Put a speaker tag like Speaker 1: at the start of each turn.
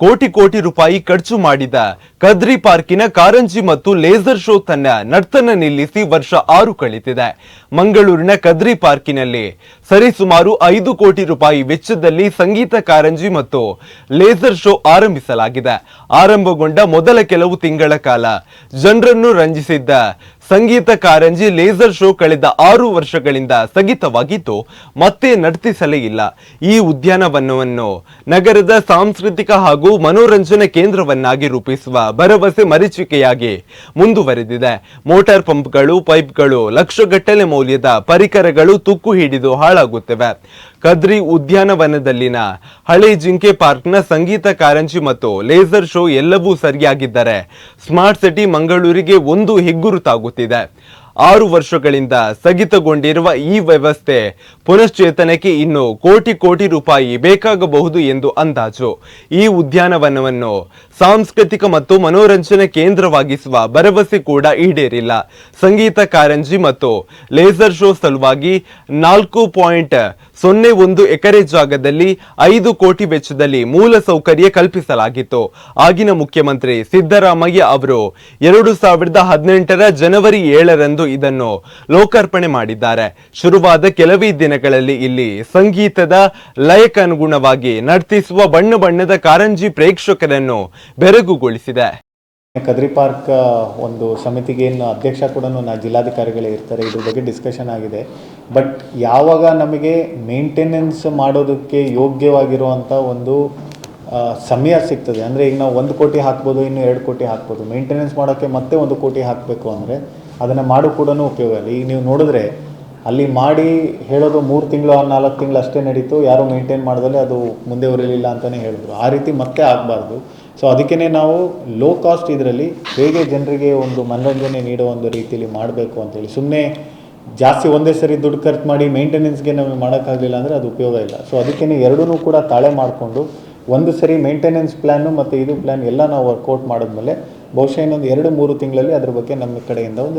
Speaker 1: ಕೋಟಿ ಕೋಟಿ ರೂಪಾಯಿ ಖರ್ಚು ಮಾಡಿದ ಕದ್ರಿ ಪಾರ್ಕಿನ ಕಾರಂಜಿ ಮತ್ತು ಲೇಸರ್ ಶೋ ತನ್ನ ನರ್ತನ ನಿಲ್ಲಿಸಿ ವರ್ಷ 6 ಕಳೆದಿದೆ. ಮಂಗಳೂರಿನ ಕದ್ರಿ ಪಾರ್ಕಿನಲ್ಲಿ ಸರಿಸುಮಾರು 5 ಕೋಟಿ ರೂಪಾಯಿ ವೆಚ್ಚದಲ್ಲಿ ಸಂಗೀತ ಕಾರಂಜಿ ಮತ್ತು ಲೇಸರ್ ಶೋ ಆರಂಭಿಸಲಾಗಿದೆ. ಆರಂಭಗೊಂಡ ಮೊದಲ ಕೆಲವು ತಿಂಗಳ ಕಾಲ ಜನರನ್ನು ರಂಜಿಸಿದ್ದ ಸಂಗೀತ ಕಾರಂಜಿ ಲೇಸರ್ ಶೋ ಕಳೆದ 6 ವರ್ಷಗಳಿಂದ ಸ್ಥಗಿತವಾಗಿದ್ದು ಮತ್ತೆ ನಡೆಸಲೇ ಇಲ್ಲ. ಈ ಉದ್ಯಾನವನವನ್ನು ನಗರದ ಸಾಂಸ್ಕೃತಿಕ ಹಾಗೂ ಮನೋರಂಜನಾ ಕೇಂದ್ರವನ್ನಾಗಿ ರೂಪಿಸುವ ಭರವಸೆ ಮರೀಚಿಕೆಯಾಗಿ ಮುಂದುವರೆದಿದೆ. ಮೋಟಾರ್ ಪಂಪ್ಗಳು, ಪೈಪ್ಗಳು, ಲಕ್ಷಗಟ್ಟಲೆ ಮೌಲ್ಯದ ಪರಿಕರಗಳು ತುಕ್ಕು ಹಿಡಿದು ಹಾಳಾಗುತ್ತಿವೆ. ಕದ್ರಿ ಉದ್ಯಾನವನದಲ್ಲಿನ ಹಳೆ ಜಿಂಕೆ ಪಾರ್ಕ್ನ ಸಂಗೀತ ಕಾರಂಜಿ ಮತ್ತು ಲೇಸರ್ ಶೋ ಎಲ್ಲವೂ ಸರಿಯಾಗಿದ್ದರೆ ಸ್ಮಾರ್ಟ್ ಸಿಟಿ ಮಂಗಳೂರಿಗೆ ಒಂದು ಹೆಗ್ಗುರುತಾಗುತ್ತಿದೆ. 6 ವರ್ಷಗಳಿಂದ ಸ್ಥಗಿತಗೊಂಡಿರುವ ಈ ವ್ಯವಸ್ಥೆ ಪುನಶ್ಚೇತನಕ್ಕೆ ಇನ್ನು ಕೋಟಿ ಕೋಟಿ ರೂಪಾಯಿ ಬೇಕಾಗಬಹುದು ಎಂದು ಅಂದಾಜು. ಈ ಉದ್ಯಾನವನವನ್ನು ಸಾಂಸ್ಕೃತಿಕ ಮತ್ತು ಮನೋರಂಜನಾ ಕೇಂದ್ರವಾಗಿಸುವ ಭರವಸೆ ಕೂಡ ಈಡೇರಿಲ್ಲ. ಸಂಗೀತ ಕಾರಂಜಿ ಮತ್ತು ಲೇಸರ್ ಶೋ ಸಲುವಾಗಿ 4.01 ಎಕರೆ ಜಾಗದಲ್ಲಿ 5 ಕೋಟಿ ವೆಚ್ಚದಲ್ಲಿ ಮೂಲ ಸೌಕರ್ಯ ಕಲ್ಪಿಸಲಾಗಿತ್ತು. ಆಗಿನ ಮುಖ್ಯಮಂತ್ರಿ ಸಿದ್ದರಾಮಯ್ಯ ಅವರು 2018 ಜನವರಿ 7ರಂದು ಇದನ್ನು ಲೋಕಾರ್ಪಣೆ ಮಾಡಿದ್ದಾರೆ. ಶುರುವಾದ ಕೆಲವೇ ದಿನಗಳಲ್ಲಿ ಇಲ್ಲಿ ಸಂಗೀತದ ಲಯಕ್ಕನುಗುಣವಾಗಿ ನರ್ತಿಸುವ ಬಣ್ಣ ಬಣ್ಣದ ಕಾರಂಜಿ ಪ್ರೇಕ್ಷಕರನ್ನು ಬೆರಗುಗೊಳಿಸಿದೆ.
Speaker 2: ಕದ್ರಿ ಪಾರ್ಕ್ ಒಂದು ಸಮಿತಿಗೆ ಏನು ಅಧ್ಯಕ್ಷ ಕೂಡ ಜಿಲ್ಲಾಧಿಕಾರಿಗಳೇ ಇರ್ತಾರೆ. ಇದ್ರ ಬಗ್ಗೆ ಡಿಸ್ಕಷನ್ ಆಗಿದೆ. ಬಟ್ ಯಾವಾಗ ನಮಗೆ ಮೇಂಟೆನೆನ್ಸ್ ಮಾಡೋದಕ್ಕೆ ಯೋಗ್ಯವಾಗಿರುವಂಥ ಒಂದು ಸಮಯ ಸಿಗ್ತದೆ, ಅಂದರೆ ಈಗ ನಾವು 1 ಕೋಟಿ ಹಾಕ್ಬೋದು, ಇನ್ನು 2 ಕೋಟಿ ಹಾಕ್ಬೋದು. ಮೇಂಟೆನೆನ್ಸ್ ಮಾಡೋಕ್ಕೆ ಮತ್ತೆ 1 ಕೋಟಿ ಹಾಕಬೇಕು ಅಂದರೆ ಅದನ್ನು ಮಾಡೋ ಕೂಡ ಉಪಯೋಗ ಇಲ್ಲ. ಈಗ ನೀವು ನೋಡಿದ್ರೆ ಅಲ್ಲಿ ಮಾಡಿ ಹೇಳೋದು 3 ತಿಂಗಳು 4 ತಿಂಗಳು ಅಷ್ಟೇ ನಡೀತು, ಯಾರೂ ಮೇಂಟೈನ್ ಮಾಡಿದಲ್ಲಿ ಅದು ಮುಂದೆ ಉರಿಲಿಲ್ಲ ಅಂತಲೇ ಹೇಳಿದ್ರು. ಆ ರೀತಿ ಮತ್ತೆ ಆಗಬಾರ್ದು. ಸೊ ಅದಕ್ಕೇ ನಾವು ಲೋ ಕಾಸ್ಟ್ ಇದರಲ್ಲಿ ಹೇಗೆ ಜನರಿಗೆ ಒಂದು ಮನೋರಂಜನೆ ನೀಡೋ ಒಂದು ರೀತಿಯಲ್ಲಿ ಮಾಡಬೇಕು ಅಂತೇಳಿ, ಸುಮ್ಮನೆ ಜಾಸ್ತಿ ಒಂದೇ ಸರಿ ದುಡ್ಡು ಖರ್ಚು ಮಾಡಿ ಮೇಂಟೆನೆನ್ಸ್ಗೆ ನಮಗೆ ಮಾಡೋಕ್ಕಾಗಲಿಲ್ಲ ಅಂದರೆ ಅದು ಉಪಯೋಗ ಇಲ್ಲ. ಸೊ ಅದಕ್ಕೇ ಎರಡೂ ಕೂಡ ತಾಳೆ ಮಾಡಿಕೊಂಡು ಒಂದು ಸರಿ ಮೇಂಟೆನೆನ್ಸ್ ಪ್ಲ್ಯಾನು ಮತ್ತು ಇದು ಪ್ಲ್ಯಾನ್ ಎಲ್ಲ ನಾವು ವರ್ಕೌಟ್ ಮಾಡಿದ್ಮೇಲೆ ಬಹುಶಃ ಇನ್ನೊಂದು 2-3 ತಿಂಗಳಲ್ಲಿ ಅದ್ರ ಬಗ್ಗೆ ನಮ್ಮ ಕಡೆಯಿಂದ ಒಂದು